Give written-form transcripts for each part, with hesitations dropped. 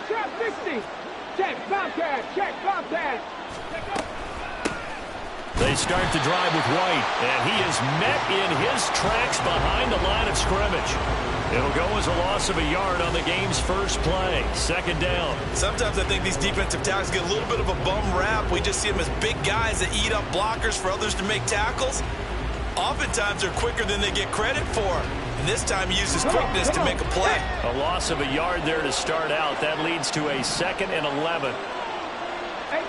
trap 60. Check, Bobcat, check, Bobcat. They start to drive with White, and he is met in his tracks behind the line of scrimmage. It'll go as a loss of a yard on the game's first play. Second down. Sometimes I think these defensive tackles get a little bit of a bum rap. We just see them as big guys that eat up blockers for others to make tackles. Oftentimes they're quicker than they get credit for. And this time he uses quickness to make a play. A loss of a yard there to start out. That leads to a 2nd and 11. 18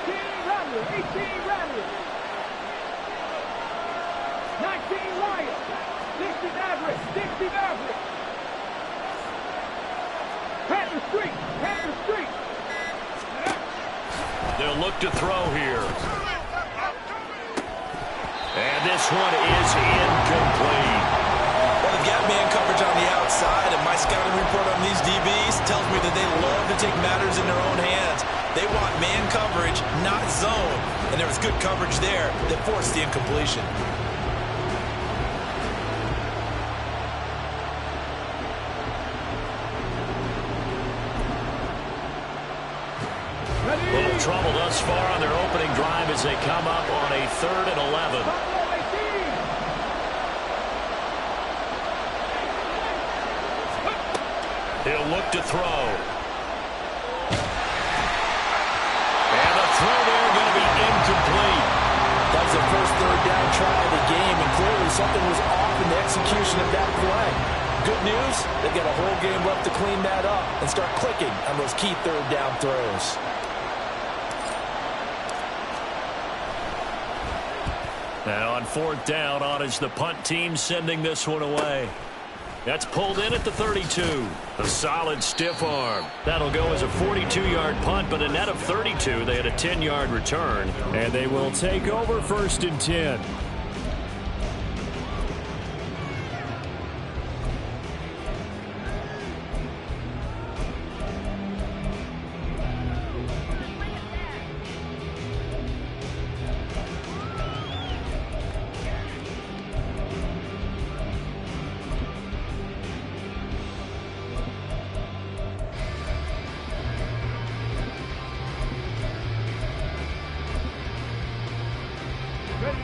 Rattler, 18 Rattler. 19 Lions. 60 Maverick, 60 Maverick. Panther Street, Panther Street. They'll look to throw here. And this one is incomplete. Well, they've got man coverage on the outside, and my scouting report on these DBs tells me that they love to take matters in their own hands. They want man coverage, not zone. And there was good coverage there that forced the incompletion. A little trouble thus far on their opening drive as they come up on a 3rd and 11. He'll look to throw. And the throw there going to be incomplete. That was the first 3rd down try of the game, and clearly something was off in the execution of that play. Good news, they've got a whole game left to clean that up and start clicking on those key 3rd down throws. Now on 4th down, on is the punt team sending this one away. That's pulled in at the 32. A solid stiff arm. That'll go as a 42-yard punt, but a net of 32. They had a 10-yard return, and they will take over 1st and 10.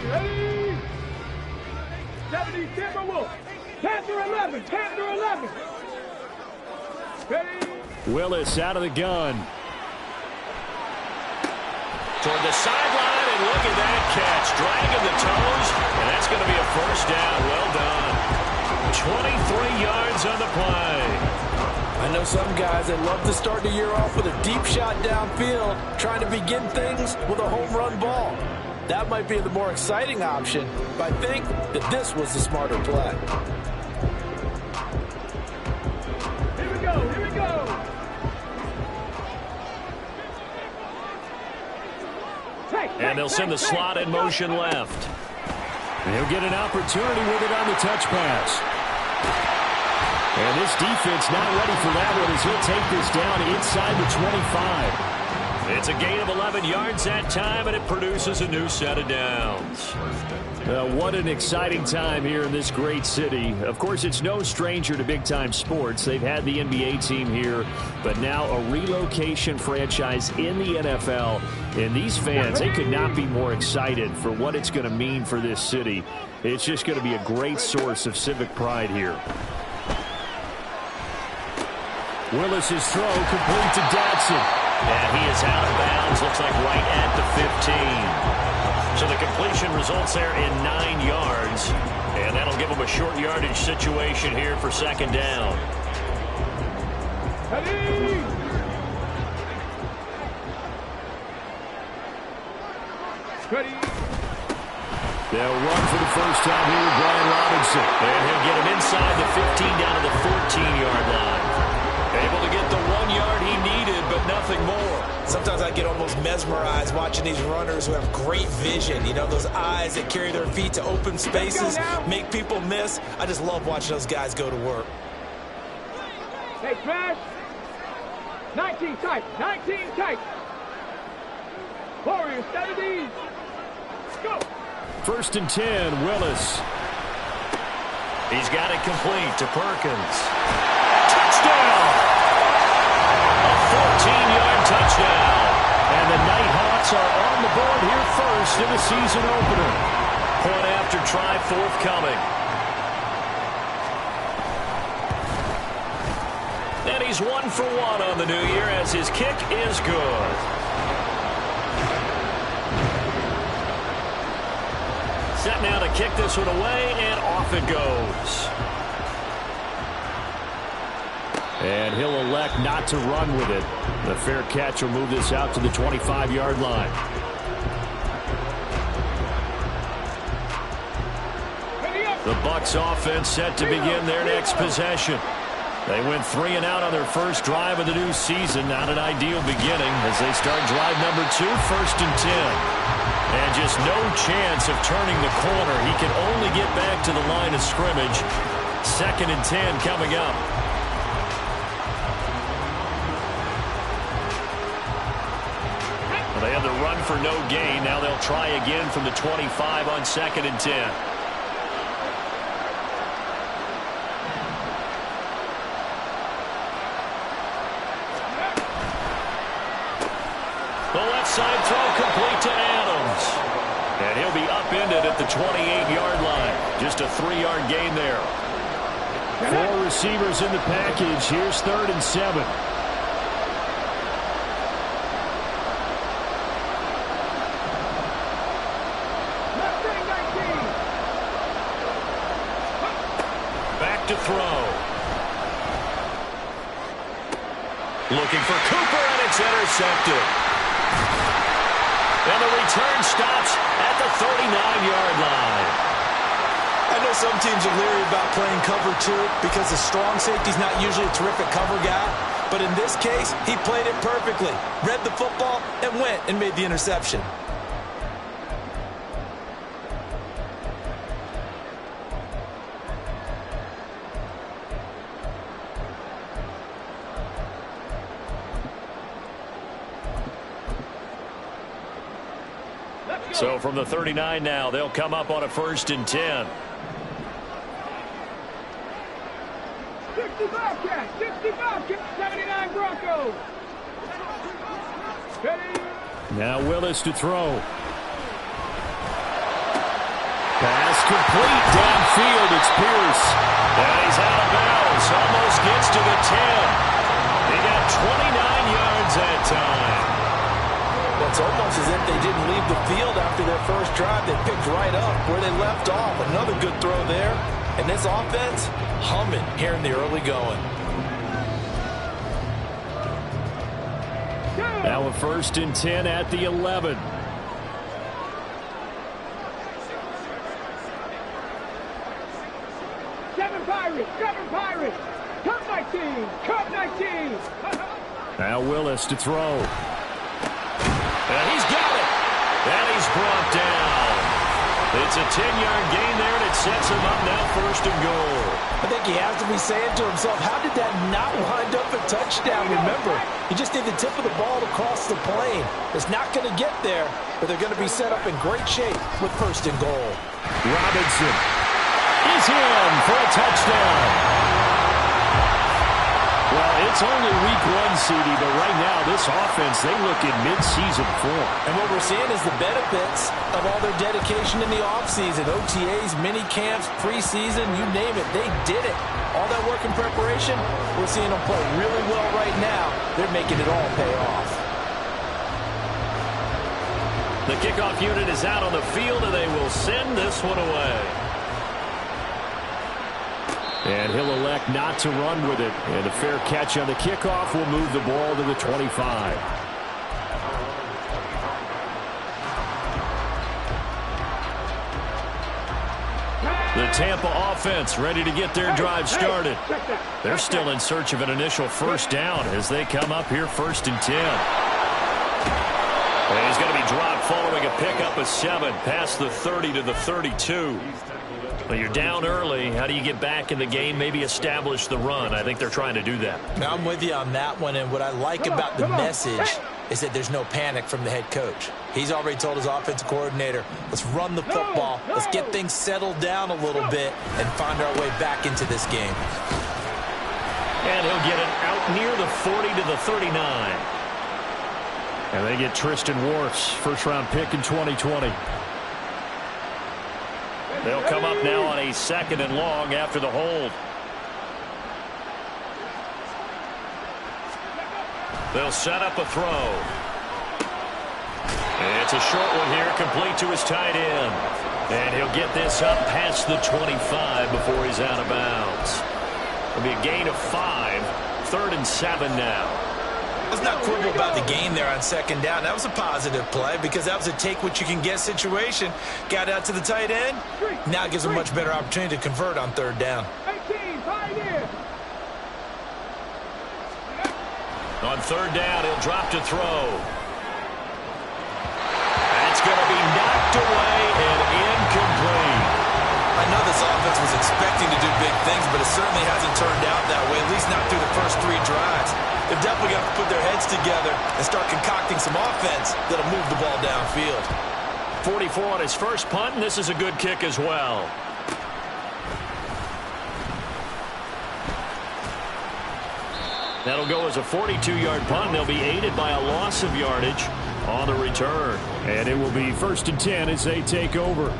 Ready? 70 Timberwolves. Panther 11, Panther 11. Ready? Willis out of the gun. Toward the sideline, and look at that catch. Dragging the toes, and that's going to be a 1st down. Well done. 23 yards on the play. I know some guys that love to start the year off with a deep shot downfield, trying to begin things with a home run ball. That might be the more exciting option, but I think that this was the smarter play. Here we go, here we go. And they'll send the slot in motion left. And he'll get an opportunity with it on the touch pass. And this defense not ready for that one as he'll take this down inside the 25. It's a gain of 11 yards that time, and it produces a new set of downs. What an exciting time here in this great city. Of course, it's no stranger to big-time sports. They've had the NBA team here, but now a relocation franchise in the NFL. And these fans, they could not be more excited for what it's going to mean for this city. It's just going to be a great source of civic pride here. Willis's throw complete to Dotson. And he is out of bounds, looks like right at the 15. So the completion results there in 9 yards. And that'll give him a short yardage situation here for 2nd down. Ready? Ready? They'll run for the first time here with Brian Robinson. And he'll get him inside the 15 down to the 14-yard line. Able to get the 1 yard he needed, but nothing more. Sometimes I get almost mesmerized watching these runners who have great vision. You know, those eyes that carry their feet to open spaces, make people miss. I just love watching those guys go to work. Hey, Crash. 19 tight, 19 tight. Warriors, 70. Go. 1st and 10, Willis. He's got it complete to Perkins. Touchdown! A 14-yard touchdown. And the Nighthawks are on the board here first in the season opener. Point after try forthcoming. And he's 1 for 1 on the new year as his kick is good. Set now to kick this one away, and off it goes. And he'll elect not to run with it. The fair catch will move this out to the 25-yard line. The Bucs offense set to begin their next possession. They went 3 and out on their first drive of the new season. Not an ideal beginning as they start drive number 2, 1st and 10. And just no chance of turning the corner. He can only get back to the line of scrimmage. 2nd and 10 coming up. Well, they had the run for no gain. Now they'll try again from the 25 on 2nd and 10. The left side throw complete to Adams. And he'll be upended at the 28-yard line. Just a 3-yard gain there. 4 receivers in the package. Here's 3rd and 7. Back to throw. Looking for Cooper, and it's intercepted. And the return stops at the 39-yard line. I know some teams are leery about playing cover 2 because the strong safety's not usually a terrific cover guy. But in this case, he played it perfectly. Read the football and went and made the interception. So from the 39 now, they'll come up on a 1st and 10. 65 Cats, 65 Cats, 79 Broncos. Now Willis to throw. Pass complete downfield. It's Pierce. And he's out of bounds. Almost gets to the 10. He got 29 yards that time. It's almost as if they didn't leave the field after their first drive. They picked right up where they left off. Another good throw there. And this offense, humming here in the early going. Now a 1st and 10 at the 11. Seven Pirates. Cup 19. Now Willis to throw. And he's got it. And he's brought down. It's a 10-yard gain there, and it sets him up now 1st and goal. I think he has to be saying to himself, how did that not wind up a touchdown? Remember, he just need the tip of the ball to cross the plane. It's not going to get there, but they're going to be set up in great shape with 1st and goal. Robinson is in for a touchdown. Well, it's only week 1, CD, but right now this offense, they look in mid-season form. And what we're seeing is the benefits of all their dedication in the offseason. OTAs, mini camps, preseason, you name it, they did it. All that work in preparation, we're seeing them play really well right now. They're making it all pay off. The kickoff unit is out on the field, and they will send this one away. And he'll elect not to run with it. And a fair catch on the kickoff will move the ball to the 25. The Tampa offense ready to get their drive started. They're still in search of an initial 1st down as they come up here 1st and 10. And he's going to be dropped following a pickup of 7 past the 30 to the 32. Well, you're down early. How do you get back in the game, maybe establish the run? I think they're trying to do that. Now, I'm with you on that one, and what I like about the message is that there's no panic from the head coach. He's already told his offensive coordinator, let's run the football, let's get things settled down a little bit and find our way back into this game. And he'll get it out near the 40 to the 39. And they get Tristan Wirfs, first-round pick in 2020. They'll come up now on a 2nd and long after the hold. They'll set up a throw. It's a short one here, complete to his tight end. And he'll get this up past the 25 before he's out of bounds. It'll be a gain of 5, 3rd and 7 now. Let's not quibble about the gain there on 2nd down. That was a positive play because that was a take-what-you-can-get situation. Got out to the tight end. Now gives him a much better opportunity to convert on 3rd down. 18, tight end. On 3rd down, he'll drop to throw. That's going to be knocked away and incomplete. I know this offense was expecting to do big things, but it certainly hasn't turned out that way, at least not through the first 3 drives. They've definitely got to put their heads together and start concocting some offense that'll move the ball downfield. 44 on his first punt, and this is a good kick as well. That'll go as a 42-yard punt. They'll be aided by a loss of yardage on the return. And it will be 1st and 10 as they take over.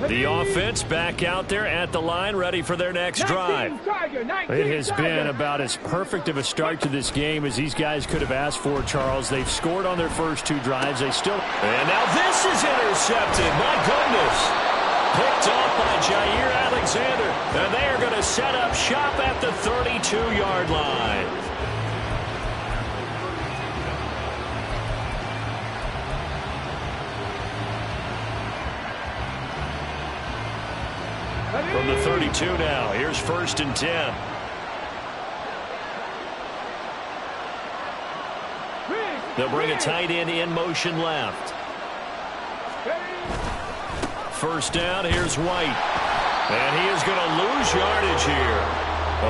The offense back out there at the line, ready for their next drive. It has been about as perfect of a start to this game as these guys could have asked for, Charles. They've scored on their first 2 drives. They still... And now this is intercepted. My goodness. Picked off by Jair Alexander. And they are going to set up shop at the 32-yard line. From the 32 now, here's 1st and 10. They'll bring a tight end in motion left. 1st down, here's White. And he is going to lose yardage here.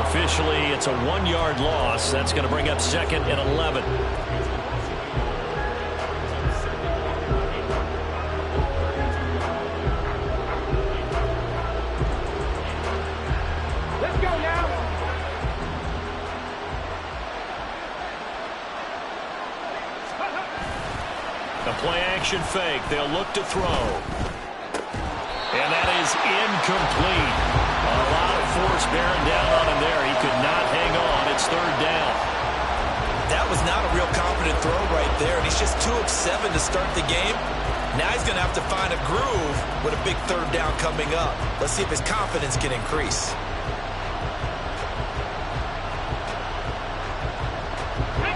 Officially, it's a 1-yard loss. That's going to bring up 2nd and 11. Play-action fake. They'll look to throw. And that is incomplete. A lot of force bearing down on him there. He could not hang on. It's 3rd down. That was not a real confident throw right there, and he's just 2 of 7 to start the game. Now he's going to have to find a groove with a big 3rd down coming up. Let's see if his confidence can increase.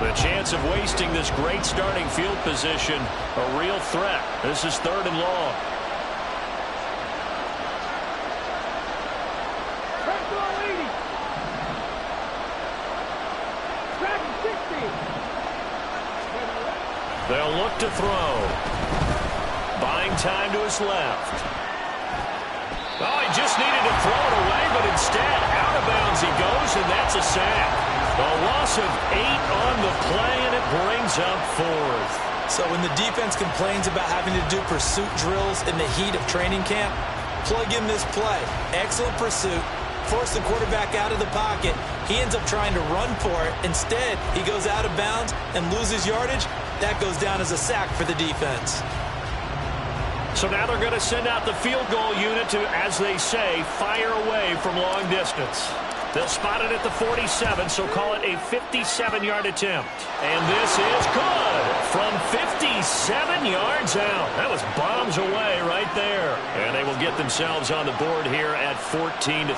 The chance of wasting this great starting field position, a real threat. This is 3rd and long. They'll look to throw. Buying time to his left. Oh, he just needed to throw it away, but instead, out of bounds he goes, and that's a sack. A loss of 8 on the play, and it brings up 4th. So when the defense complains about having to do pursuit drills in the heat of training camp, plug in this play. Excellent pursuit. Force the quarterback out of the pocket. He ends up trying to run for it. Instead, he goes out of bounds and loses yardage. That goes down as a sack for the defense. So now they're going to send out the field goal unit to, as they say, fire away from long distance. They'll spot it at the 47, so call it a 57-yard attempt. And this is good from 57 yards out. That was bombs away right there. And they will get themselves on the board here at 14-3.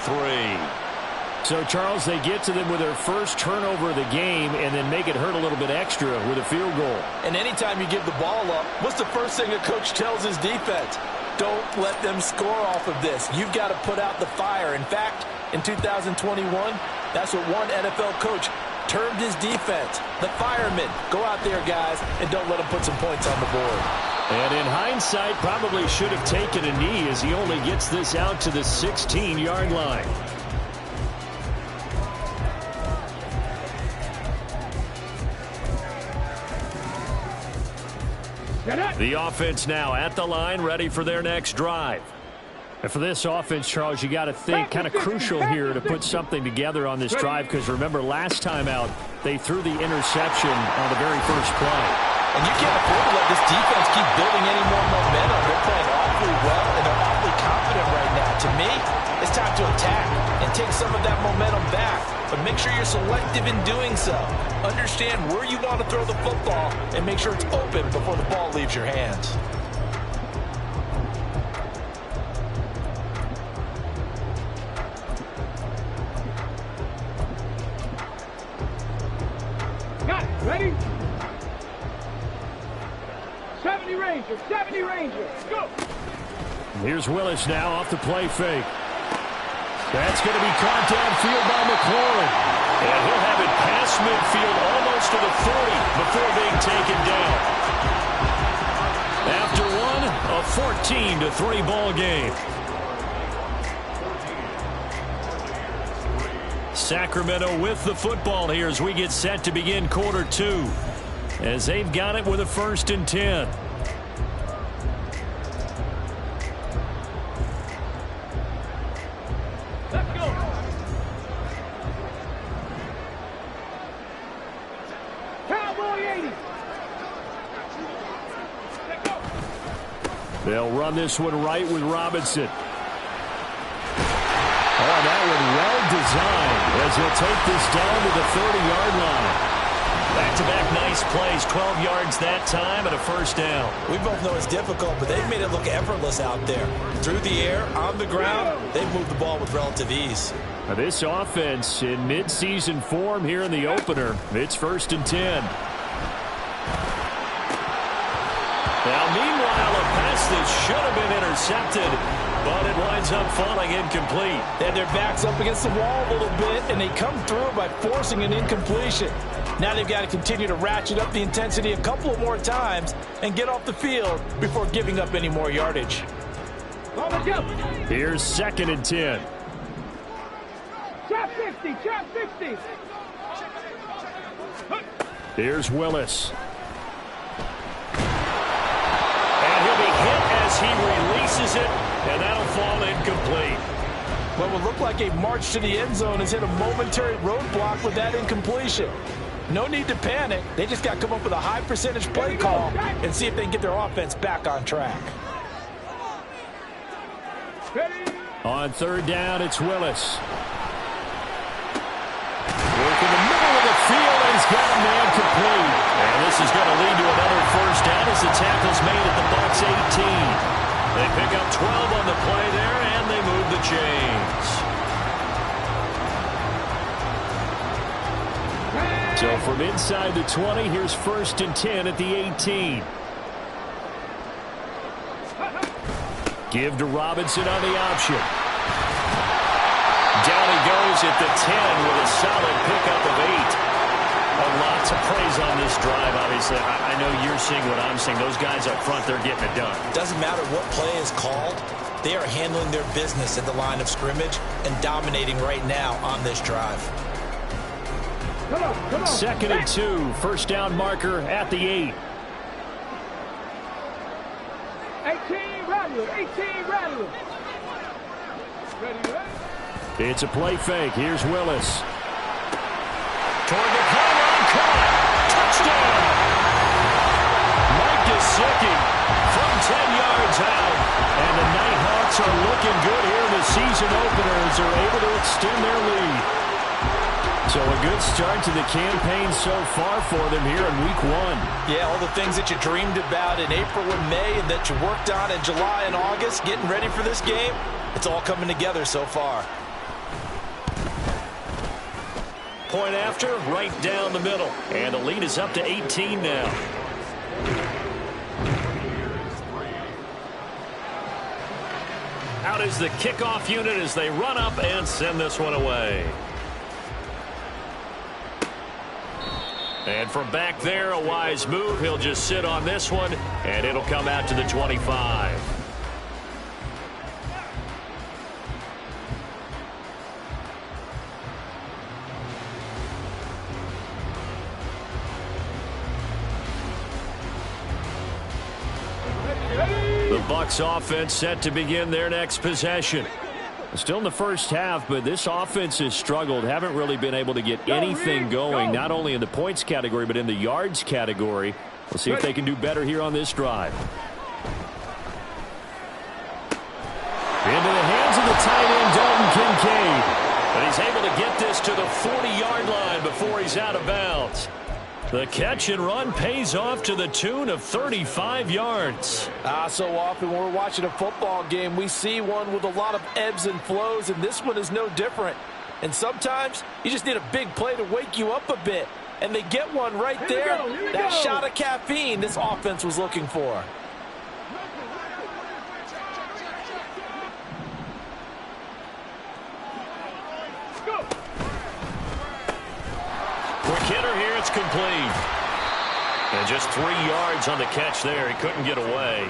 So, Charles, they get to them with their first turnover of the game and then make it hurt a little bit extra with a field goal. And anytime you give the ball up, what's the first thing a coach tells his defense? Don't let them score off of this. You've got to put out the fire. In fact, in 2021, that's what one NFL coach termed his defense. The firemen. Go out there, guys, and don't let them put some points on the board. And in hindsight, probably should have taken a knee as he only gets this out to the 16-yard line. The offense now at the line, ready for their next drive. And for this offense, Charles, you got to think kind of crucial here to put something together on this drive, because remember last time out they threw the interception on the very first play. And you can't afford to let this defense keep building any more momentum. They're playing awfully well, and they're awfully confident right now. To me, it's time to attack and take some of that momentum back. But make sure you're selective in doing so. Understand where you want to throw the football and make sure it's open before the ball leaves your hands. Got it. Ready? 70 Rangers. 70 Rangers. Go. Here's Willis now off the play fake. That's going to be caught downfield by McLaurin. And he'll have it past midfield almost to the 40 before being taken down. After one, a 14-3 ball game. Sacramento with the football here as we get set to begin quarter two, as they've got it with a 1st and 10. Let's go. Cowboy 80. Let's go. They'll run this one right with Robinson. Oh, that one well designed as he'll take this down to the 30-yard line. Back-to-back nice plays, 12 yards that time and a 1st down. We both know it's difficult, but they've made it look effortless out there. Through the air, on the ground, they've moved the ball with relative ease. Now this offense in mid-season form here in the opener. It's 1st and 10. Now, meanwhile, a pass that should have been intercepted, but it winds up falling incomplete. They had their backs up against the wall a little bit, and they come through by forcing an incompletion. Now they've got to continue to ratchet up the intensity a couple of more times and get off the field before giving up any more yardage. Here's 2nd and 10. Trap 50. Trap 50. Here's Willis. And he'll be hit as he releases it, and that'll fall incomplete. What would look like a march to the end zone has hit a momentary roadblock with that incompletion. No need to panic. They just got to come up with a high percentage play call and see if they can get their offense back on track. On 3rd down, it's Willis. Work in the middle of the field, and he's got a man complete. And this is going to lead to another 1st down as the tackle's made at the Bucs 18. They pick up 12 on the play there, and they move the chains. So from inside the 20, here's 1st and 10 at the 18. Give to Robinson on the option. Down he goes at the 10 with a solid pickup of 8. A lot to praise on this drive, obviously. I know you're seeing what I'm seeing. Those guys up front, they're getting it done. Doesn't matter what play is called. They are handling their business at the line of scrimmage and dominating right now on this drive. Come on. 2nd and 2. 1st down marker at the 8. 18 Rattler. 18 Rattler. Ready? It's a play fake. Here's Willis. Toward the pylon, caught. Touchdown. Mike Gesicki from 10 yards out. And the Nighthawks are looking good here in the season opener as they're able to extend their lead. So a good start to the campaign so far for them here in week 1. Yeah, all the things that you dreamed about in April and May and that you worked on in July and August, getting ready for this game, it's all coming together so far. Point after, right down the middle. And the lead is up to 18 now. Out is the kickoff unit as they run up and send this one away. And from back there, a wise move. He'll just sit on this one, and it'll come out to the 25. Bucs offense set to begin their next possession. Still in the first half, but this offense has struggled. Haven't really been able to get anything going, not only in the points category, but in the yards category. We'll see if they can do better here on this drive. Into the hands of the tight end, Dalton Kincaid. And he's able to get this to the 40-yard line before he's out of bounds. The catch and run pays off to the tune of 35 yards. So often when we're watching a football game, we see one with a lot of ebbs and flows, and this one is no different. And sometimes you just need a big play to wake you up a bit. And they get one right there. That shot of caffeine this offense was looking for. Quick hitter here, it's complete. And just 3 yards on the catch there. He couldn't get away.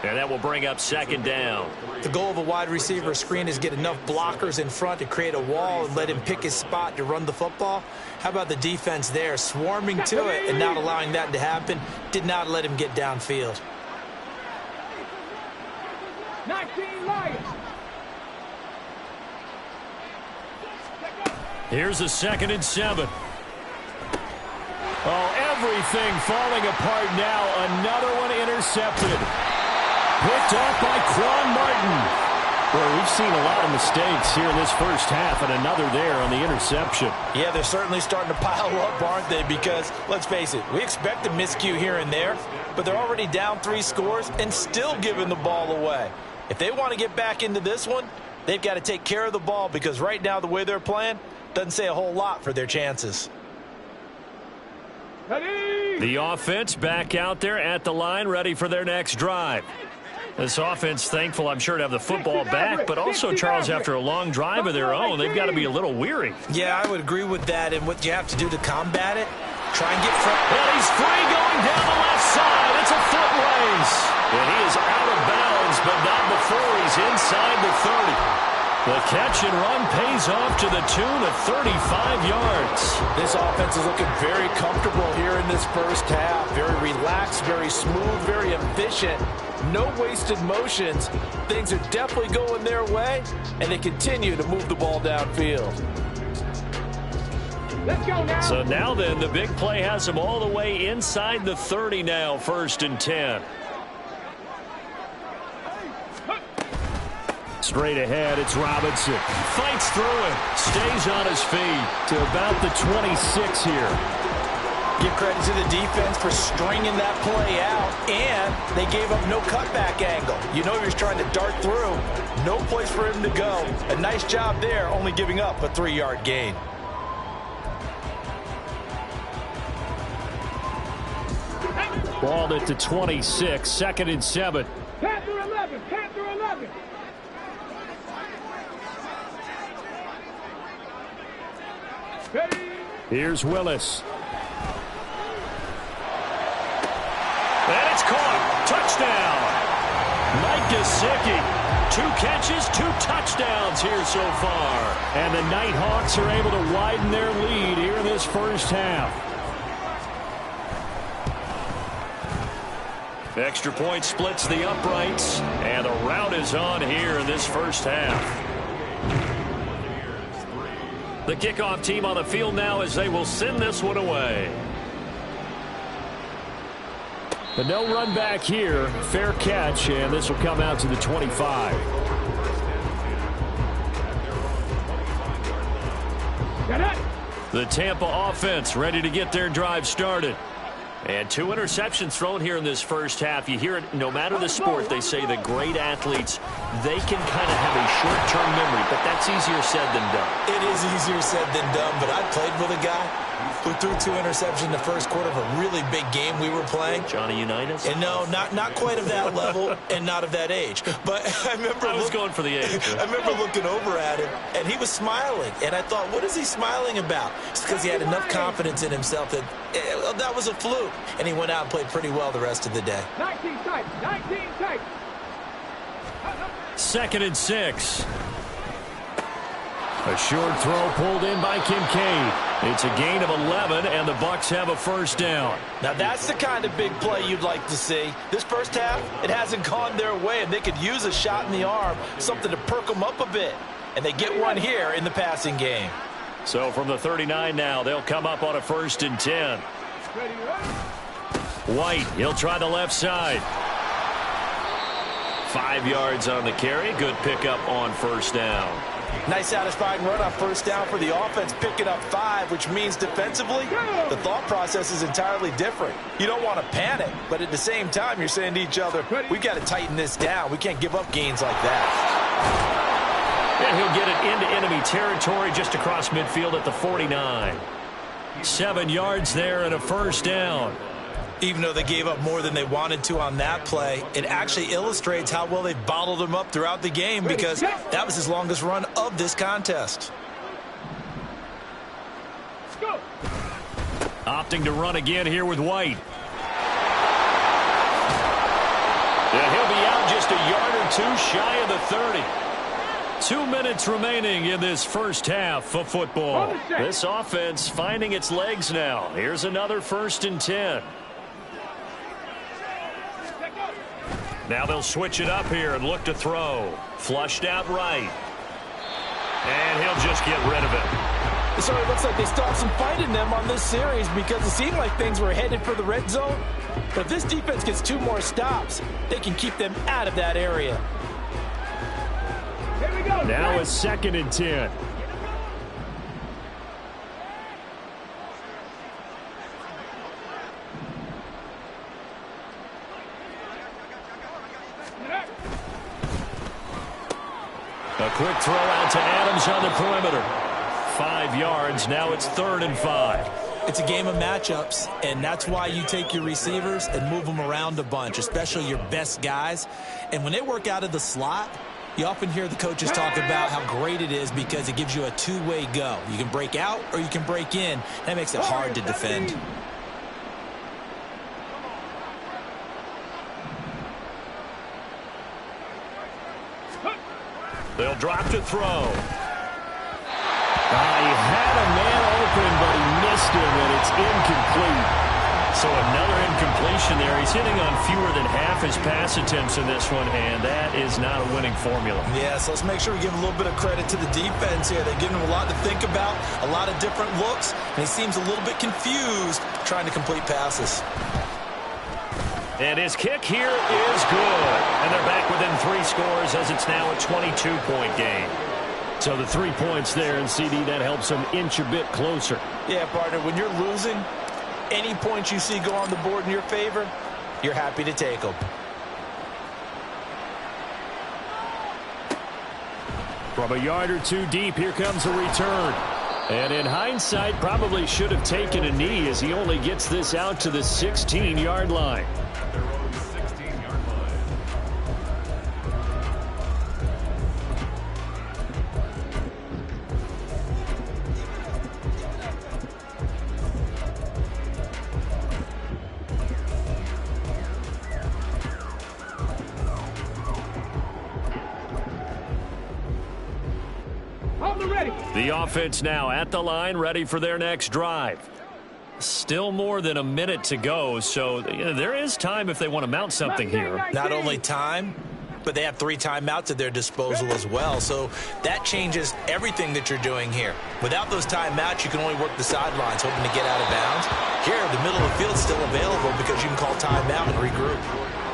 And that will bring up second down. The goal of a wide receiver screen is get enough blockers in front to create a wall and let him pick his spot to run the football. How about the defense there, swarming to it and not allowing that to happen? Did not let him get downfield. 19 Lions. Here's a 2nd and 7. Oh, everything falling apart now. Another one intercepted. Picked off by Quan Martin. Well, we've seen a lot of mistakes here in this first half, and another there on the interception. Yeah, they're certainly starting to pile up, aren't they? Because, let's face it, we expect a miscue here and there, but they're already down 3 scores and still giving the ball away. If they want to get back into this one, they've got to take care of the ball, because right now the way they're playing doesn't say a whole lot for their chances. The offense back out there at the line, ready for their next drive. This offense thankful, I'm sure, to have the football back, but also, Charles, after a long drive of their own, they've got to be a little weary. Yeah, I would agree with that, and what you have to do to combat it, try and get front. And he's free going down the left side. It's a foot race. And he is out of bounds, but not before he's inside the 30. The catch and run pays off to the tune of 35 yards. This offense is looking very comfortable here in this first half. Very relaxed, very smooth, very efficient. No wasted motions. Things are definitely going their way, and they continue to move the ball downfield. Let's go now. So now then, the big play has them all the way inside the 30 now, 1st and 10. Straight ahead, it's Robinson. Fights through it. Stays on his feet to about the 26 here. Give credit to the defense for stringing that play out, and they gave up no cutback angle. You know he was trying to dart through. No place for him to go. A nice job there, only giving up a 3-yard gain. Balled at the 26, 2nd and 7. Panther 11, Panther 11. Here's Willis. And it's caught. Touchdown. Mike Gesicki. 2 catches, 2 touchdowns here so far. And the Nighthawks are able to widen their lead here in this first half. Extra point splits the uprights. And the rout is on here in this first half. The kickoff team on the field now as they will send this one away. But no run back here. Fair catch, and this will come out to the 25. The Tampa offense ready to get their drive started. And 2 interceptions thrown here in this first half. You hear it, no matter the sport, they say the great athletes, they can kind of have a short-term memory, but that's easier said than done. It is easier said than done, but I played with a guy who threw 2 interceptions in the first quarter of a really big game we were playing. Johnny Unitas? And no, not quite of that level and not of that age. But I remember I was going for the age. I remember looking over at him, and he was smiling. And I thought, what is he smiling about? It's because he had enough confidence in himself that that was a fluke. And he went out and played pretty well the rest of the day. 19 tight, 19 tight. 2nd and 6. A short throw pulled in by Kincaid. It's a gain of 11, and the Bucs have a first down. Now that's the kind of big play you'd like to see. This first half, it hasn't gone their way, and they could use a shot in the arm, something to perk them up a bit. And they get one here in the passing game. So from the 39 now, they'll come up on a 1st and 10. White, he'll try the left side. 5 yards on the carry. Good pickup on first down. Nice satisfying run on first down for the offense, picking up 5, which means defensively, the thought process is entirely different. You don't want to panic, but at the same time, you're saying to each other, we've got to tighten this down. We can't give up gains like that. And he'll get it into enemy territory just across midfield at the 49. 7 yards there and a first down. Even though they gave up more than they wanted to on that play, it actually illustrates how well they've bottled him up throughout the game because that was his longest run of this contest. Opting to run again here with White. And he'll be out just a yard or two shy of the 30. 2 minutes remaining in this first half of football. This offense finding its legs now. Here's another 1st and 10. Now they'll switch it up here and look to throw. Flushed out right. And he'll just get rid of it. So it looks like they stopped some fight in them on this series because it seemed like things were headed for the red zone. But if this defense gets 2 more stops, they can keep them out of that area. Here we go. Now a 2nd and 10. A quick throw out to Adams on the perimeter. 5 yards. Now it's 3rd and 5. It's a game of matchups, and that's why you take your receivers and move them around a bunch, especially your best guys. And when they work out of the slot, you often hear the coaches talk about how great it is because it gives you a two-way go. You can break out or you can break in. That makes it hard to defend. They'll drop to throw. He had a man open, but he missed him, and it's incomplete. So another incompletion there. He's hitting on fewer than half his pass attempts in this one, and that is not a winning formula. Yeah, so let's make sure we give a little bit of credit to the defense here. They've given him a lot to think about, a lot of different looks, and he seems a little bit confused trying to complete passes. And his kick here is good. And they're back within 3 scores as it's now a 22-point game. So the 3 points there, and CD, that helps them inch a bit closer. Yeah, partner, when you're losing, any points you see go on the board in your favor, you're happy to take them. From a yard or 2 deep, here comes a return. And in hindsight, probably should have taken a knee as he only gets this out to the 16-yard line. The offense now at the line, ready for their next drive. Still more than a minute to go, so there is time if they want to mount something here. Not only time, but they have 3 timeouts at their disposal as well, so that changes everything that you're doing here. Without those timeouts, you can only work the sidelines, hoping to get out of bounds. Here, the middle of the field is still available because you can call timeout and regroup.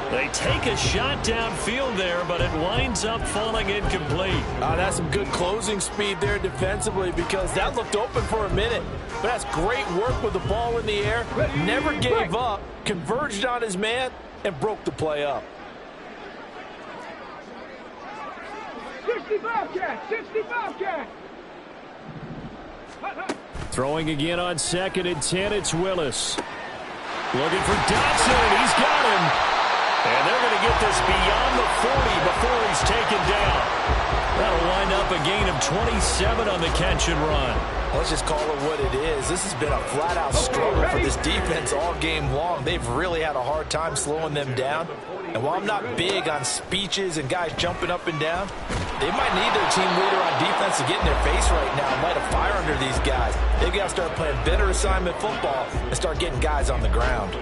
They take a shot downfield there, but it winds up falling incomplete. That's some good closing speed there defensively because that looked open for a minute. But that's great work with the ball in the air. Never gave up, converged on his man, and broke the play up. 65 cat. Throwing again on 2nd and 10, it's Willis. Looking for Dotson, he's got him. And they're going to get this beyond the 40 before he's taken down. That'll wind up a gain of 27 on the catch and run. Let's just call it what it is. This has been a flat-out struggle for this defense all game long. They've really had a hard time slowing them down. And while I'm not big on speeches and guys jumping up and down, They might need their team leader on defense to get in their face right now and light a fire under these guys. They've got to start playing better assignment football and start getting guys on the ground.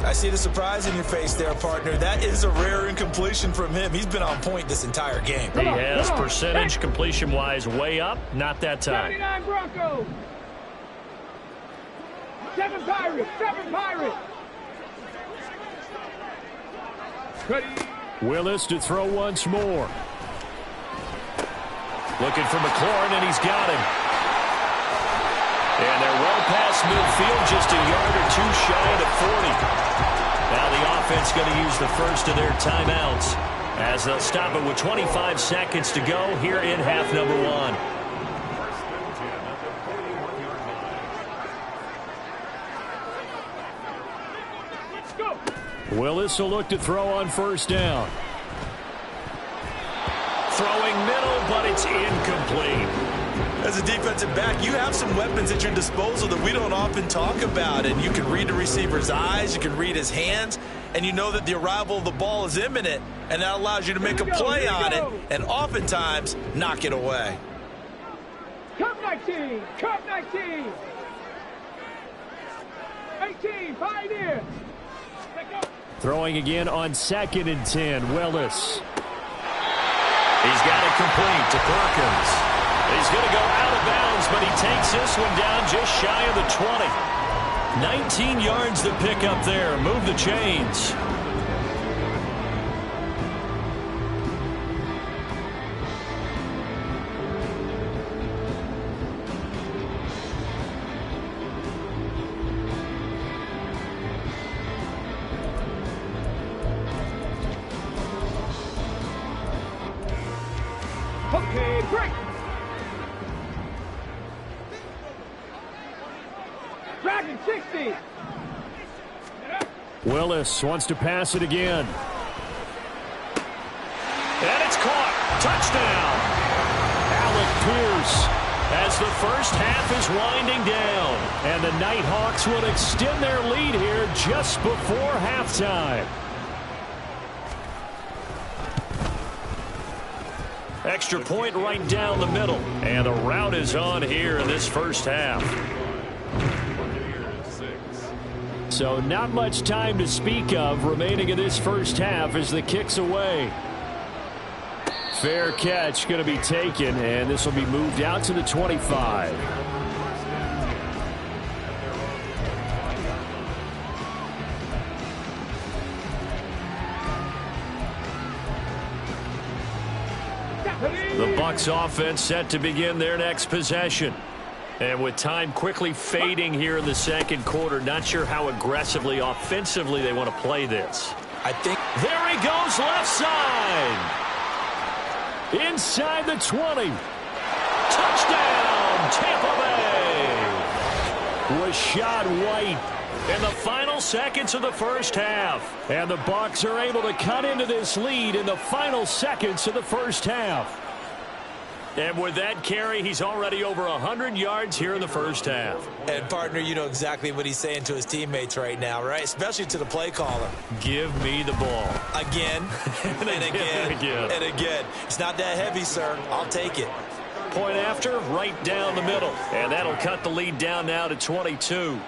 I see the surprise in your face there, partner. That is a rare incompletion from him. He's been on point this entire game. He has percentage completion-wise way up. Not that time. 79 Broncos. 7 Pirates. 7 Pirates. Willis to throw once more. Looking for McLaurin, and he's got him. And they're well past midfield, just a yard or two shy of the 40. Now the offense going to use the first of their timeouts as they'll stop it with 25 seconds to go here in half number 1. Willis will look to throw on first down. Throwing middle, but it's incomplete. As a defensive back, you have some weapons at your disposal that we don't often talk about. And you can read the receiver's eyes, you can read his hands, and you know that the arrival of the ball is imminent, and that allows you to make a play on it and oftentimes knock it away. Cup 19. Cup 19. 18. Pioneers. Throwing again on 2nd and 10, Willis. He's got it complete to Perkins. He's going to go out of bounds, but he takes this one down just shy of the 20. 19 yards to pick up there. Move the chains. Okay, break. Dragon 60. Willis wants to pass it again. And it's caught. Touchdown. Alec Pierce as the first half is winding down. And the Nighthawks will extend their lead here just before halftime. Extra point right down the middle. And the route is on here in this first half. So not much time to speak of remaining in this first half as the kick's away. Fair catch going to be taken, and this will be moved out to the 25. The Bucs offense set to begin their next possession. And with time quickly fading here in the second quarter, not sure how aggressively, offensively they want to play this. I think There he goes left side. Inside the 20. Touchdown, Tampa Bay. Rashad White in the final seconds of the first half. And the Bucs are able to cut into this lead in the final seconds of the first half. And with that carry, he's already over 100 yards here in the first half. And, partner, you know exactly what he's saying to his teammates right now, right? Especially to the play caller. Give me the ball. Again, and again, and again. It's not that heavy, sir. I'll take it. Point after, right down the middle. And that'll cut the lead down now to 22.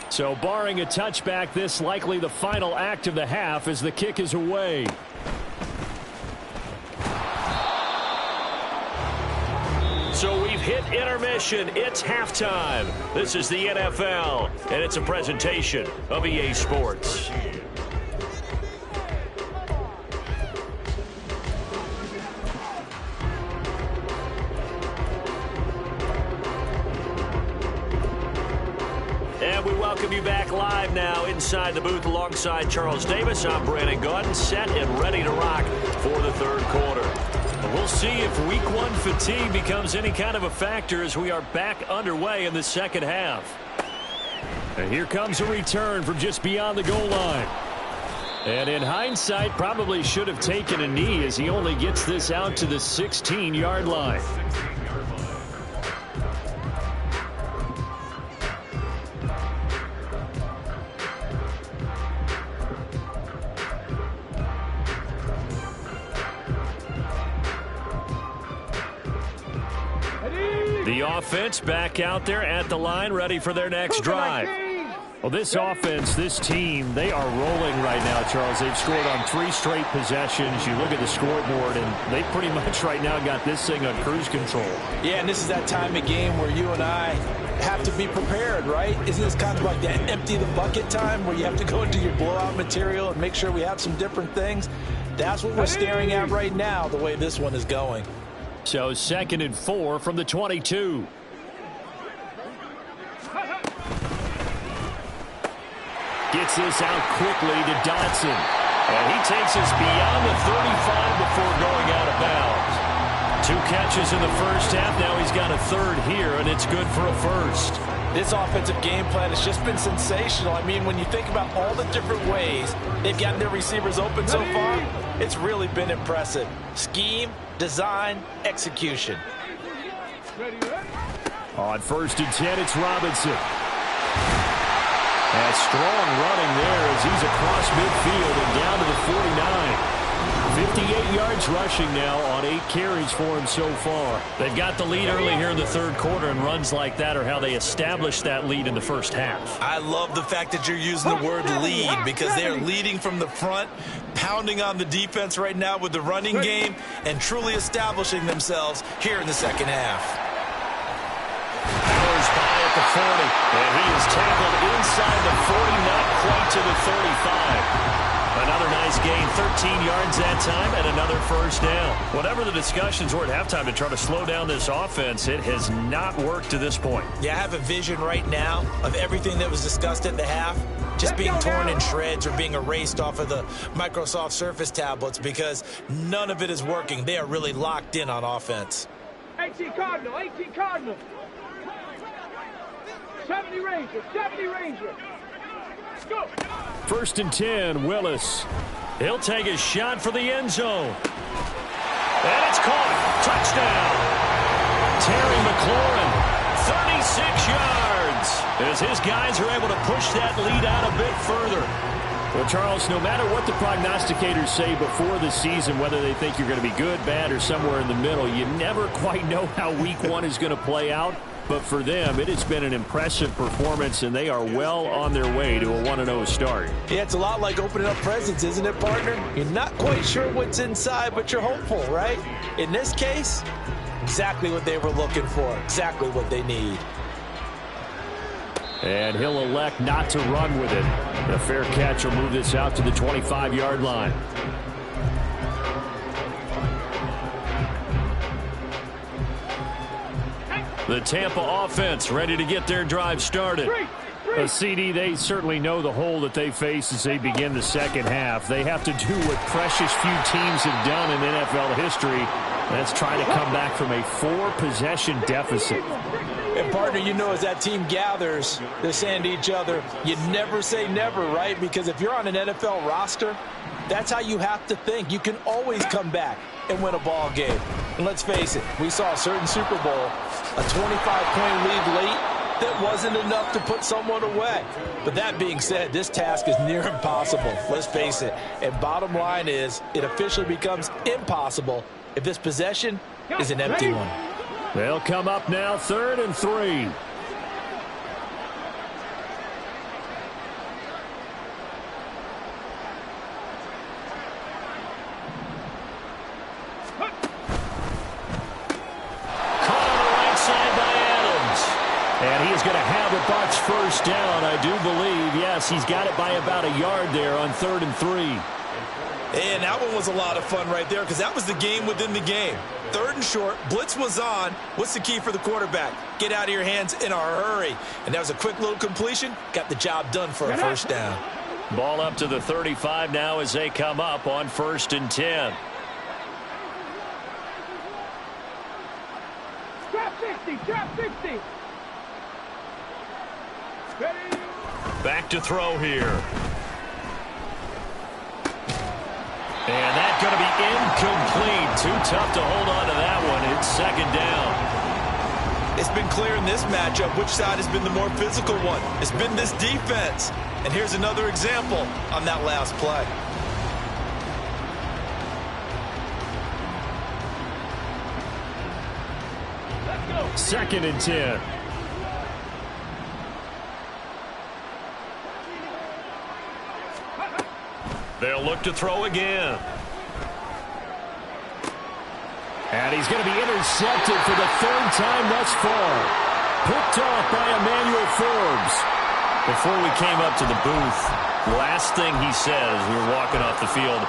So barring a touchback, this likely the final act of the half as the kick is away. So we've hit intermission. It's halftime. This is the NFL, and it's a presentation of EA Sports. And we welcome you back live now inside the booth alongside Charles Davis. I'm Brandon Gaudin, set and ready to rock for the third quarter. We'll see if week one fatigue becomes any kind of a factor as we are back underway in the second half. And here comes a return from just beyond the goal line. And in hindsight, probably should have taken a knee as he only gets this out to the 16-yard line. The offense back out there at the line, ready for their next drive. Well, this offense, this team, they are rolling right now, Charles. They've scored on 3 straight possessions. You look at the scoreboard, and they pretty much right now got this thing on cruise control. Yeah, and this is that time of game where you and I have to be prepared, right? Isn't this kind of like that empty the bucket time where you have to go into your blowout material and make sure we have some different things? That's what we're staring at right now, the way this one is going. So 2nd and 4 from the 22. Gets this out quickly to Dotson. And he takes us beyond the 35 before going out of bounds. 2 catches in the first half. Now he's got a 3rd here, and it's good for a 1st. This offensive game plan has just been sensational. I mean, when you think about all the different ways they've gotten their receivers open so far, it's really been impressive. Scheme, design, execution. On 1st and 10, it's Robinson. And strong running there as he's across midfield and down to the 49. 58 yards rushing now on 8 carries for him so far. They've got the lead early here in the 3rd quarter, and runs like that are how they established that lead in the first half. I love the fact that you're using the word lead because they are leading from the front, pounding on the defense right now with the running game, and truly establishing themselves here in the 2nd half. Powers by at the 40, and he is tackled inside the 40, not quite to the 35. Another nice gain, 13 yards that time, and another 1st down. Whatever the discussions were at halftime to try to slow down this offense, it has not worked to this point. Yeah, I have a vision right now of everything that was discussed at the half just being torn in shreds or being erased off of the Microsoft Surface tablets because none of it is working. They are really locked in on offense. 18 Cardinal, 18 Cardinal. 70 Ranger, 70 Ranger. Go. 1st and 10, Willis. He'll take a shot for the end zone. And it's caught. Touchdown. Terry McLaurin, 36 yards. As his guys are able to push that lead out a bit further. Well, Charles, no matter what the prognosticators say before the season, whether they think you're going to be good, bad, or somewhere in the middle, you never quite know how week 1 is going to play out. But for them, it has been an impressive performance, and they are well on their way to a 1-0 start. Yeah, it's a lot like opening up presents, isn't it, partner? You're not quite sure what's inside, but you're hopeful, right? In this case, exactly what they were looking for, exactly what they need. And he'll elect not to run with it. A fair catch will move this out to the 25-yard line. The Tampa offense ready to get their drive started. CD, they certainly know the hole that they face as they begin the 2nd half. They have to do what precious few teams have done in NFL history. That's try to come back from a 4-possession deficit. And, partner, you know, as that team gathers, they're saying to each other, you never say never, right? Because if you're on an NFL roster, that's how you have to think. You can always come back and win a ball game. And let's face it, we saw a certain Super Bowl, a 25-point lead late that wasn't enough to put someone away. But that being said, this task is near impossible. Let's face it. And bottom line is, it officially becomes impossible if this possession is an empty one. They'll come up now, 3rd and 3. And he is going to have the Bucs 1st down, I do believe. Yes, he's got it by about a yard there on 3rd and 3. And that one was a lot of fun right there because that was the game within the game. 3rd and short, blitz was on. What's the key for the quarterback? Get out of your hands in a hurry. And that was a quick little completion. Got the job done for a 1st down. Ball up to the 35 now as they come up on 1st and 10. Drop 60, drop 60. Back to throw here. And that's going to be incomplete. Too tough to hold on to that one. It's 2nd down. It's been clear in this matchup which side has been the more physical one. It's been this defense. And here's another example on that last play. 2nd and 10. They'll look to throw again. And he's going to be intercepted for the 3rd time thus far. Picked off by Emmanuel Forbes. Before we came up to the booth, last thing he said as we were walking off the field,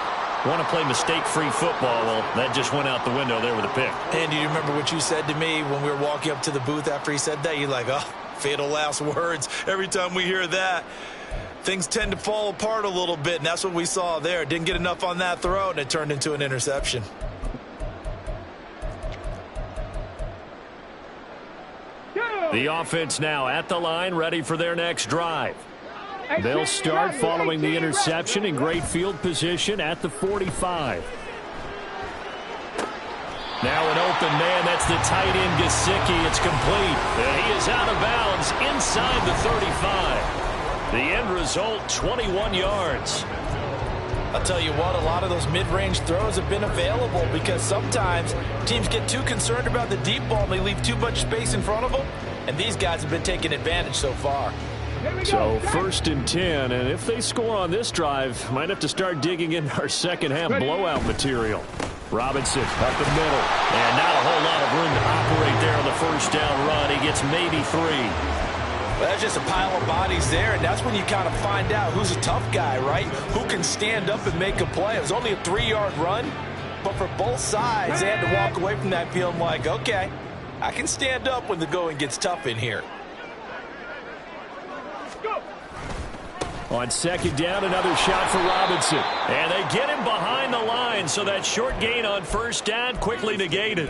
want to play mistake-free football. Well, that just went out the window there with a pick. And do you remember what you said to me when we were walking up to the booth after he said that? You're like, oh, fatal last words. Every time we hear that, things tend to fall apart a little bit, and that's what we saw there. Didn't get enough on that throw, and it turned into an interception. The offense now at the line, ready for their next drive. They'll start following the interception in great field position at the 45. Now an open man. That's the tight end, Gesicki. It's complete. And he is out of bounds inside the 35. The end result, 21 yards. I'll tell you what, a lot of those mid-range throws have been available because sometimes teams get too concerned about the deep ball and they leave too much space in front of them. And these guys have been taking advantage so far. So 1st and 10, and if they score on this drive, might have to start digging in our second half blowout material. Robinson up the middle, and not a whole lot of room to operate there on the 1st down run. He gets maybe 3. Well, that's just a pile of bodies there, and that's when you kind of find out who's a tough guy, right? Who can stand up and make a play. It was only a 3-yard run, but for both sides, they had to walk away from that feeling like, okay, I can stand up when the going gets tough in here. On 2nd down, another shot for Robinson. And they get him behind the line, so that short gain on 1st down quickly negated.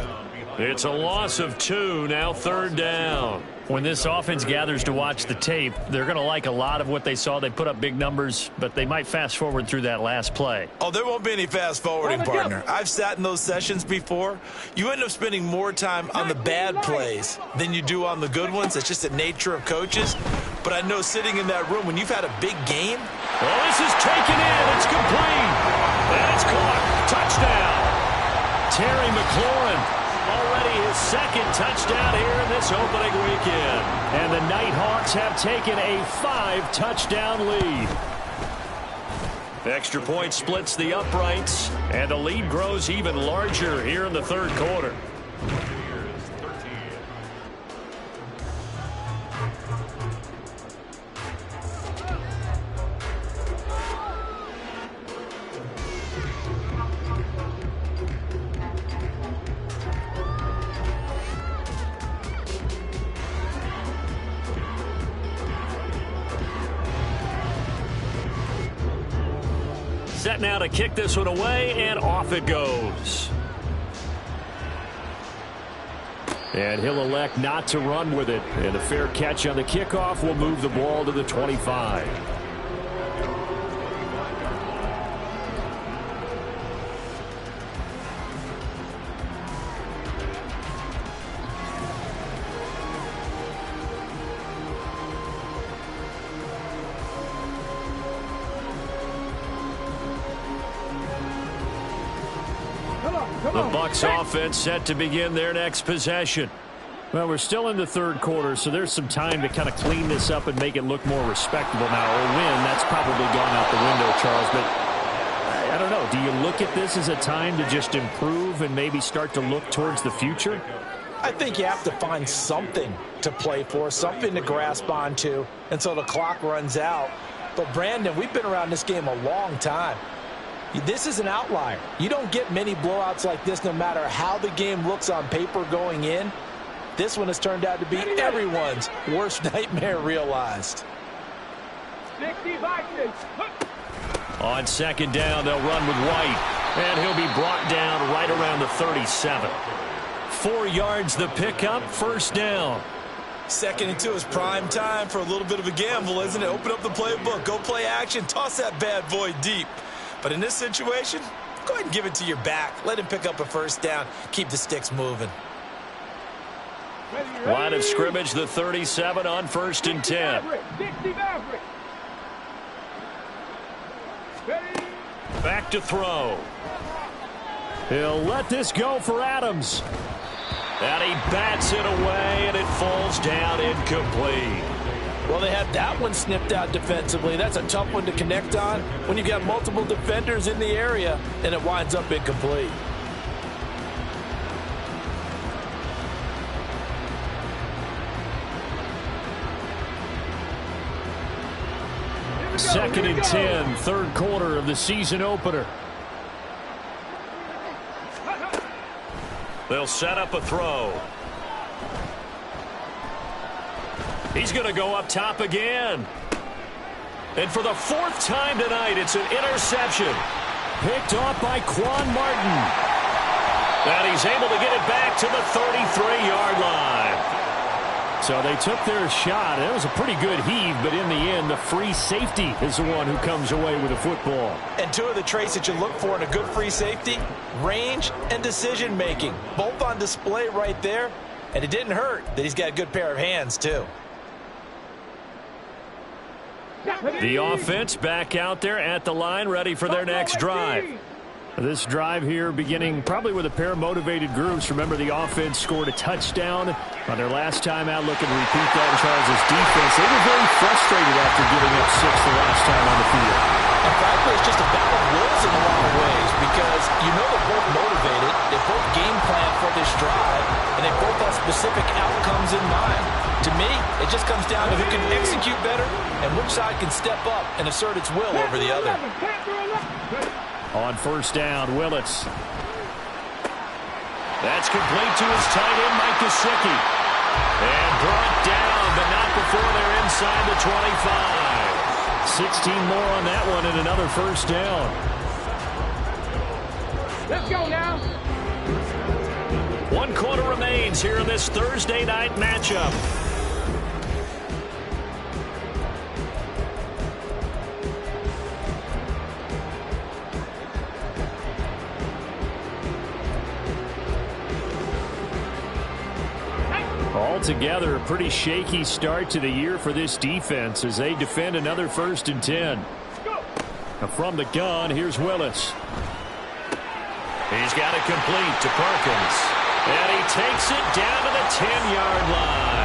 It's a loss of 2, now 3rd down. When this offense gathers to watch the tape, they're going to like a lot of what they saw. They put up big numbers, but they might fast forward through that last play. Oh, there won't be any fast forwarding, partner. I've sat in those sessions before. You end up spending more time on the bad plays than you do on the good ones. It's just the nature of coaches. But I know sitting in that room, when you've had a big game. Well, this is taken in. It's complete. And it's caught. Touchdown. Terry McLaurin. Already his 2nd touchdown here in this opening weekend. And the Nighthawks have taken a 5-touchdown lead. Extra point splits the uprights, and the lead grows even larger here in the 3rd quarter. Set now to kick this one away, and off it goes. And he'll elect not to run with it. And a fair catch on the kickoff will move the ball to the 25. The Bucs offense set to begin their next possession. Well, we're still in the 3rd quarter, so there's some time to kind of clean this up and make it look more respectable. Now, a win, that's probably gone out the window, Charles, but I don't know. Do you look at this as a time to just improve and maybe start to look towards the future? I think you have to find something to play for, something to grasp onto until the clock runs out. But, Brandon, we've been around this game a long time. This is an outlier. You don't get many blowouts like this no matter how the game looks on paper going in. This one has turned out to be everyone's worst nightmare realized. On 2nd down, they'll run with White, and he'll be brought down right around the 37. 4 yards the pickup, 1st down. 2nd and 2 is prime time for a little bit of a gamble, isn't it? Open up the playbook, go play action, toss that bad boy deep. But in this situation, go ahead and give it to your back. Let him pick up a 1st down. Keep the sticks moving. Line of scrimmage, the 37 on 1st and 10. Back to throw. He'll let this go for Adams. And he bats it away, and it falls down incomplete. Well, they had that one snipped out defensively. That's a tough one to connect on when you've got multiple defenders in the area, and it winds up incomplete. Second and 10, third quarter of the season opener. They'll set up a throw. He's going to go up top again. And for the fourth time tonight, it's an interception. Picked off by Quan Martin. And he's able to get it back to the 33-yard line. So they took their shot. It was a pretty good heave, but in the end, the free safety is the one who comes away with the football. And two of the traits that you look for in a good free safety, range and decision-making. Both on display right there. And it didn't hurt that he's got a good pair of hands, too. The offense back out there at the line, ready for their next drive. This drive here beginning probably with a pair of motivated groups. Remember, the offense scored a touchdown on their last time out. Looking to repeat that in Charles' defense. They were very frustrated after giving up 6 the last time on the field. And frankly, it's just a battle of wills in a lot of ways because you know they're both motivated. They both game plan for this drive, and they both have specific outcomes in mind. To me, it just comes down to who can execute better and which side can step up and assert its will over the other. On first down, Willis. That's complete to his tight end, Mike Gesicki. And brought down, but not before they're inside the 25. 16 more on that one and another first down. Let's go now. 1 quarter remains here in this Thursday night matchup. Altogether, a pretty shaky start to the year for this defense as they defend another 1st and 10. Now from the gun, here's Willis. He's got it complete to Perkins. And he takes it down to the 10-yard line.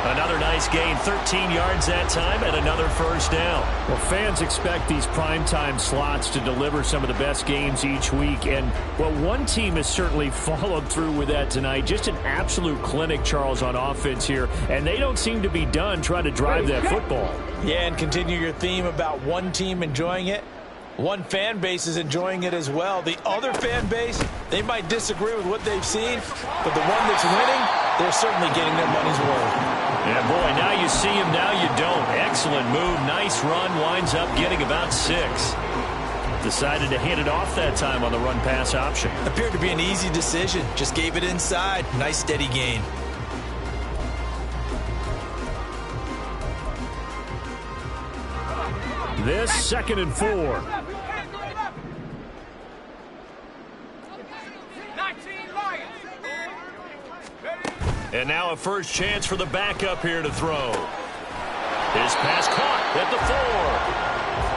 Another nice gain, 13 yards that time, and another first down. Well, fans expect these primetime slots to deliver some of the best games each week. And, well, one team has certainly followed through with that tonight. Just an absolute clinic, Charles, on offense here. And they don't seem to be done trying to drive that football. Yeah, and continue your theme about one team enjoying it. One fan base is enjoying it as well. The other fan base, they might disagree with what they've seen, but the one that's winning, they're certainly getting their money's worth. Yeah, boy, now you see him, now you don't. Excellent move, nice run, winds up getting about 6. Decided to hand it off that time on the run-pass option. Appeared to be an easy decision. Just gave it inside. Nice steady gain. This 2nd and 4. And now a first chance for the backup here to throw. His pass caught at the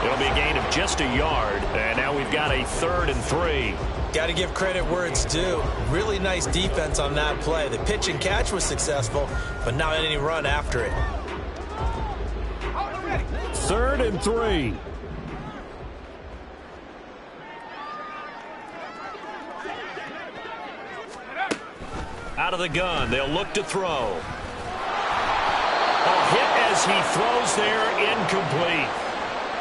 4. It'll be a gain of just a yard. And now we've got a 3rd and 3. Got to give credit where it's due. Really nice defense on that play. The pitch and catch was successful, but not any run after it. 3rd and 3. Out of the gun, they'll look to throw. A hit as he throws there, incomplete.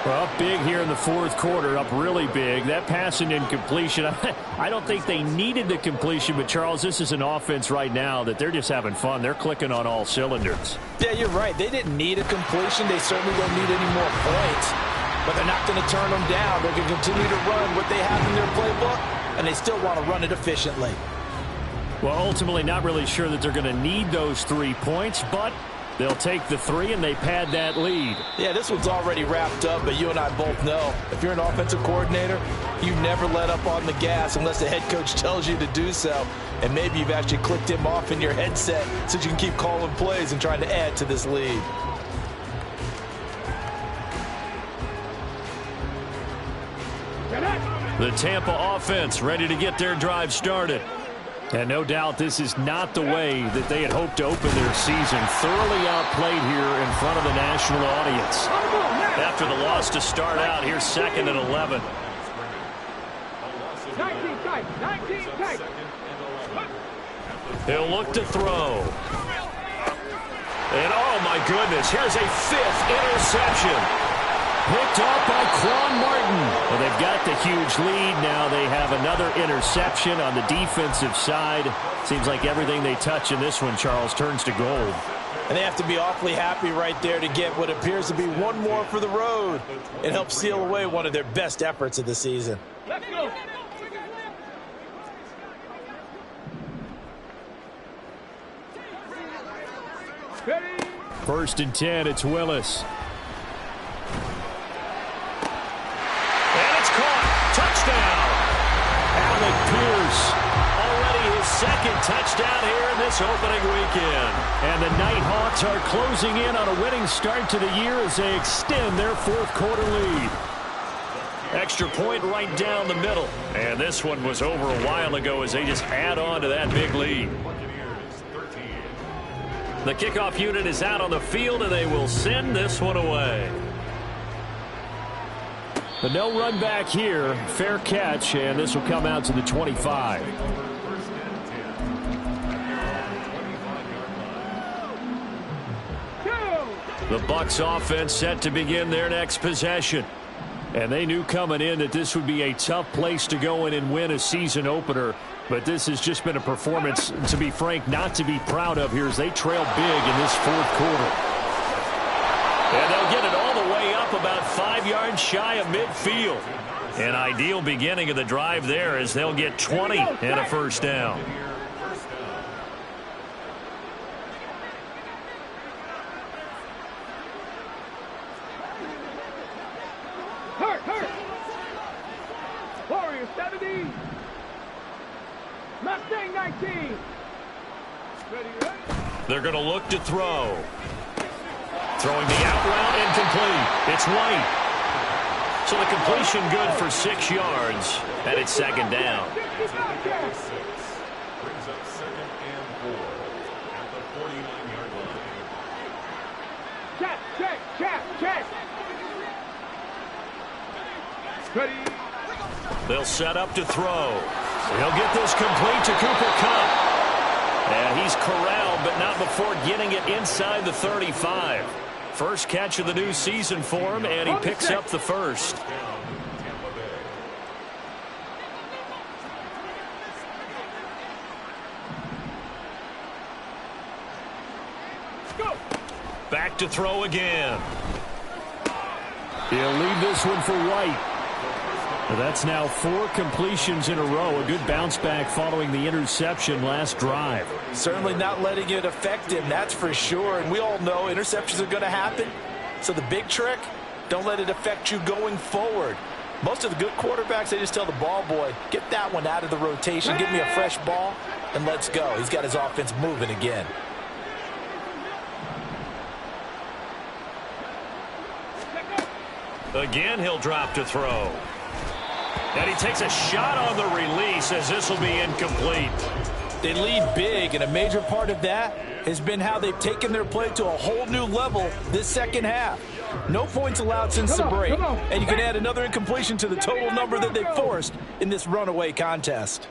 Well, up big here in the 4th quarter, up really big. That pass and incompletion, I don't think they needed the completion, but Charles, this is an offense right now that they're just having fun. They're clicking on all cylinders. Yeah, you're right. They didn't need a completion. They certainly don't need any more points, but they're not going to turn them down. They're going to continue to run what they have in their playbook, and they still want to run it efficiently. Well, ultimately not really sure that they're going to need those 3 points, but they'll take the 3 and they pad that lead. Yeah, this one's already wrapped up, but you and I both know if you're an offensive coordinator, you never let up on the gas unless the head coach tells you to do so. And maybe you've actually clicked him off in your headset so you can keep calling plays and trying to add to this lead. The Tampa offense ready to get their drive started. And no doubt this is not the way that they had hoped to open their season. Thoroughly outplayed here in front of the national audience. After the loss to start out, here's 2nd and 11. 19 tight, 19 tight. He'll look to throw. And oh my goodness, here's a 5th interception. Picked up by Quan Martin. Well, they've got the huge lead. Now they have another interception on the defensive side. Seems like everything they touch in this one, Charles, turns to gold. And they have to be awfully happy right there to get what appears to be one more for the road. It helps seal away one of their best efforts of the season. Let's go. Ready? 1st and 10, it's Willis. Touchdown. Alec Pierce, already his 2nd touchdown here in this opening weekend. And the Nighthawks are closing in on a winning start to the year as they extend their 4th quarter lead. Extra point right down the middle. And this one was over a while ago as they just add on to that big lead. The kickoff unit is out on the field, and they will send this one away. But no run back here. Fair catch, and this will come out to the 25. The Bucs offense set to begin their next possession. And they knew coming in that this would be a tough place to go in and win a season opener. But this has just been a performance, to be frank, not to be proud of here as they trail big in this 4th quarter. And they'll get it all the way up about 5 yards shy of midfield. An ideal beginning of the drive there as they'll get 20 and a 1st down. Hurt. Warriors 70. Mustang 19. Ready? They're going to look to throw. Throwing the out route incomplete. It's White. So the completion good for 6 yards. And it's 2nd down. Brings up 2nd and 4 at the 49-yard line. Check. Ready? They'll set up to throw. He'll get this complete to Cooper Kupp. And he's corralled, but not before getting it inside the 35. First catch of the new season for him, and he picks up the 1st. Go. Back to throw again. He'll leave this one for White. That's now 4 completions in a row. A good bounce back following the interception last drive. Certainly not letting it affect him, that's for sure. And we all know interceptions are going to happen. So the big trick, don't let it affect you going forward. Most of the good quarterbacks, they just tell the ball boy, get that one out of the rotation, give me a fresh ball, and let's go. He's got his offense moving again. Again, he'll drop to throw. And he takes a shot on the release as this will be incomplete. They lead big, and a major part of that has been how they've taken their play to a whole new level this 2nd half. No points allowed since the break, and you can add another incompletion to the total number that they forced in this runaway contest.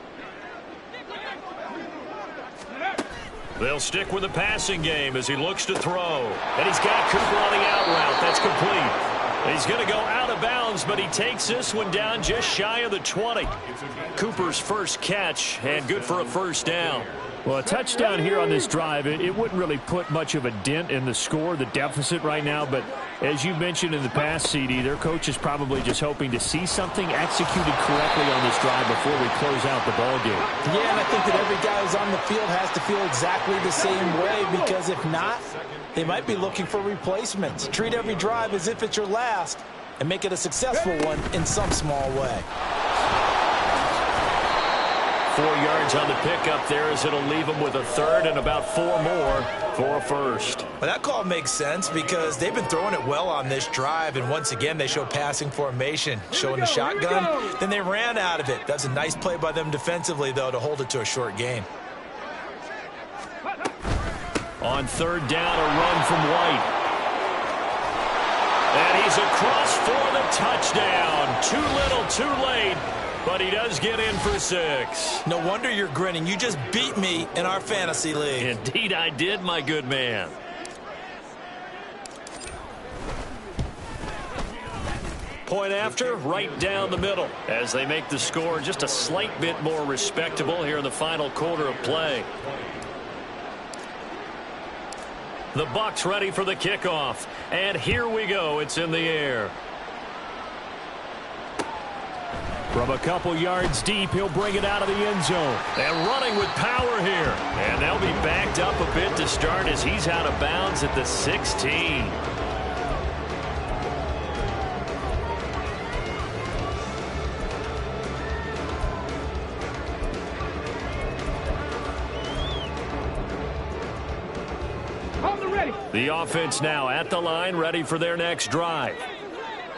They'll stick with the passing game as he looks to throw. And he's got Cooper on the out route. That's complete. He's going to go out of bounds, but he takes this one down just shy of the 20. Cooper's first catch, and good for a 1st down. Well, a touchdown here on this drive, it wouldn't really put much of a dent in the score, the deficit right now. But as you mentioned in the past, CD, their coach is probably just hoping to see something executed correctly on this drive before we close out the ballgame. Yeah, and I think that every guy who's on the field has to feel exactly the same way, because if not, they might be looking for replacements. Treat every drive as if it's your last and make it a successful one in some small way. 4 yards on the pickup there, as it'll leave them with a third and about 4 more for a first. Well, that call makes sense because they've been throwing it well on this drive, and once again they show passing formation, showing the shotgun. Then they ran out of it. That's a nice play by them defensively, though, to hold it to a short gain. On third down, a run from White. And he's across for the touchdown. Too little, too late. But he does get in for 6. No wonder you're grinning. You just beat me in our fantasy league. Indeed I did, my good man. Point after, right down the middle, as they make the score just a slight bit more respectable here in the final quarter of play. The Bucs ready for the kickoff. And here we go. It's in the air. From a couple yards deep, he'll bring it out of the end zone. And running with power here. And they'll be backed up a bit to start as he's out of bounds at the 16. The offense now at the line, ready for their next drive.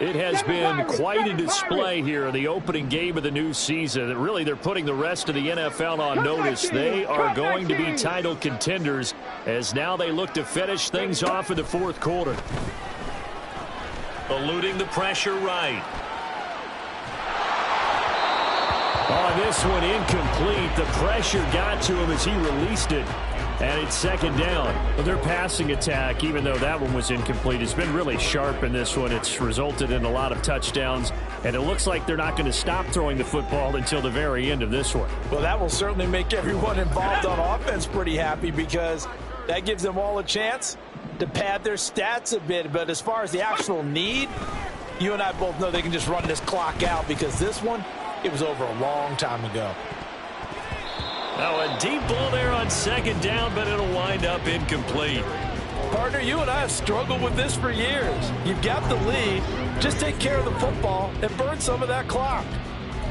It has been quite a display here in the opening game of the new season. Really, they're putting the rest of the NFL on notice. They are going to be title contenders as now they look to finish things off in the fourth quarter. Eluding the pressure right. On this one, incomplete. The pressure got to him as he released it. And it's second down. Well, their passing attack, even though that one was incomplete, has been really sharp in this one. It's resulted in a lot of touchdowns, and it looks like they're not going to stop throwing the football until the very end of this one. Well, that will certainly make everyone involved on offense pretty happy because that gives them all a chance to pad their stats a bit. But as far as the actual need, you and I both know they can just run this clock out because this one, it was over a long time ago. Now a deep ball there on second down, but it'll wind up incomplete. Partner, you and I have struggled with this for years. You've got the lead. Just take care of the football and burn some of that clock.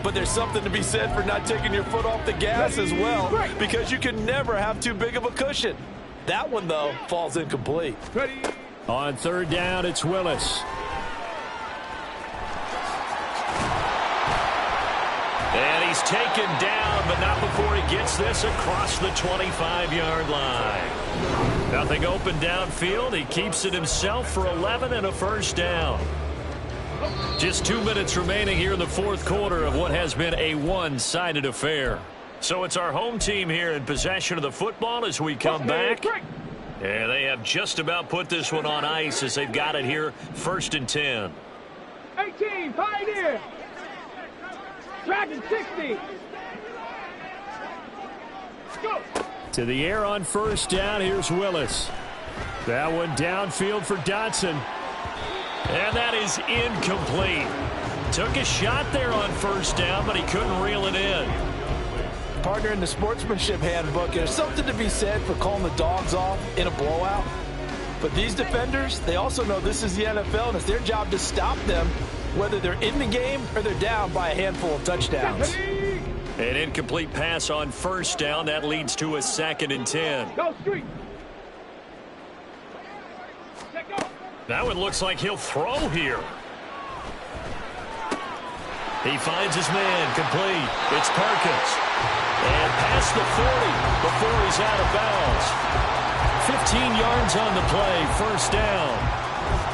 But there's something to be said for not taking your foot off the gas as well, because you can never have too big of a cushion. That one, though, falls incomplete. On third down, it's Willis. And he's taken down, but not before he gets this across the 25-yard line. Nothing open downfield. He keeps it himself for 11 and a first down. Just 2 minutes remaining here in the fourth quarter of what has been a one-sided affair. So it's our home team here in possession of the football as we come back. And they have just about put this one on ice as they've got it here, 1st and 10. 18, Pioneer. Dragon 60. Go. To the air on first down. Here's Willis. That one downfield for Dotson. And that is incomplete. Took a shot there on first down, but he couldn't reel it in. Partner, in the sportsmanship handbook, there's something to be said for calling the dogs off in a blowout. But these defenders, they also know this is the NFL, and it's their job to stop them, whether they're in the game or they're down by a handful of touchdowns. An incomplete pass on first down. That leads to a 2nd and 10. Go street. That one looks like he'll throw here. He finds his man, complete. It's Perkins. And past the 40 before he's out of bounds. 15 yards on the play, first down.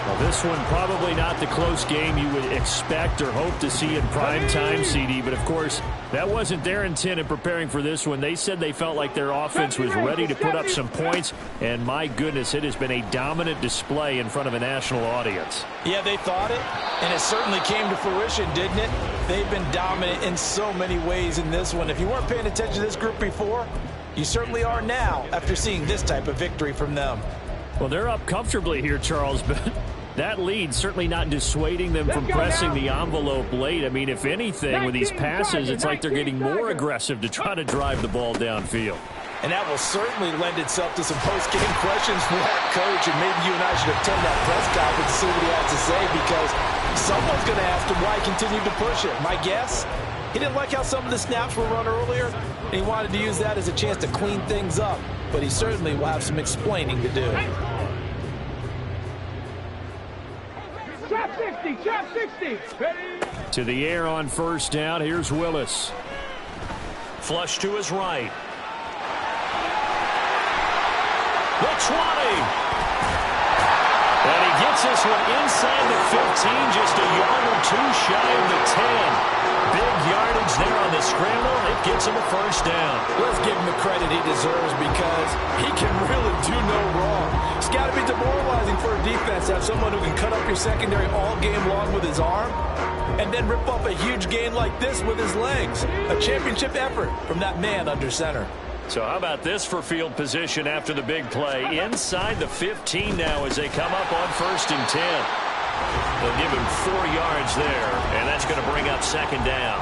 Well, this one probably not the close game you would expect or hope to see in prime time, CD. But, of course, that wasn't their intent in preparing for this one. They said they felt like their offense was ready to put up some points. And, my goodness, it has been a dominant display in front of a national audience. Yeah, they thought it, and it certainly came to fruition, didn't it? They've been dominant in so many ways in this one. If you weren't paying attention to this group before, you certainly are now after seeing this type of victory from them. Well, they're up comfortably here, Charles, but that lead certainly not dissuading them from pressing the envelope late. I mean, if anything, with these passes, it's like they're getting more aggressive to try to drive the ball downfield. And that will certainly lend itself to some post-game questions for that coach, and maybe you and I should attend that press conference to see what he has to say, because someone's going to ask him why he continued to push it. My guess, He didn't like how some of the snaps were run earlier, and he wanted to use that as a chance to clean things up. But he certainly will have some explaining to do. Trap 60, trap 60. To the air on first down. Here's Willis. Flush to his right. The 20. And he gets this one inside the 15, just a yard or two shy of the 10. Big yardage there on the scramble. It gets him a first down. Let's give him the credit he deserves because he can really do no wrong. It's got to be demoralizing for a defense to have someone who can cut up your secondary all game long with his arm and then rip up a huge gain like this with his legs. A championship effort from that man under center. So how about this for field position after the big play? Inside the 15 now as they come up on 1st and 10. They'll give him 4 yards there, and that's going to bring up 2nd down.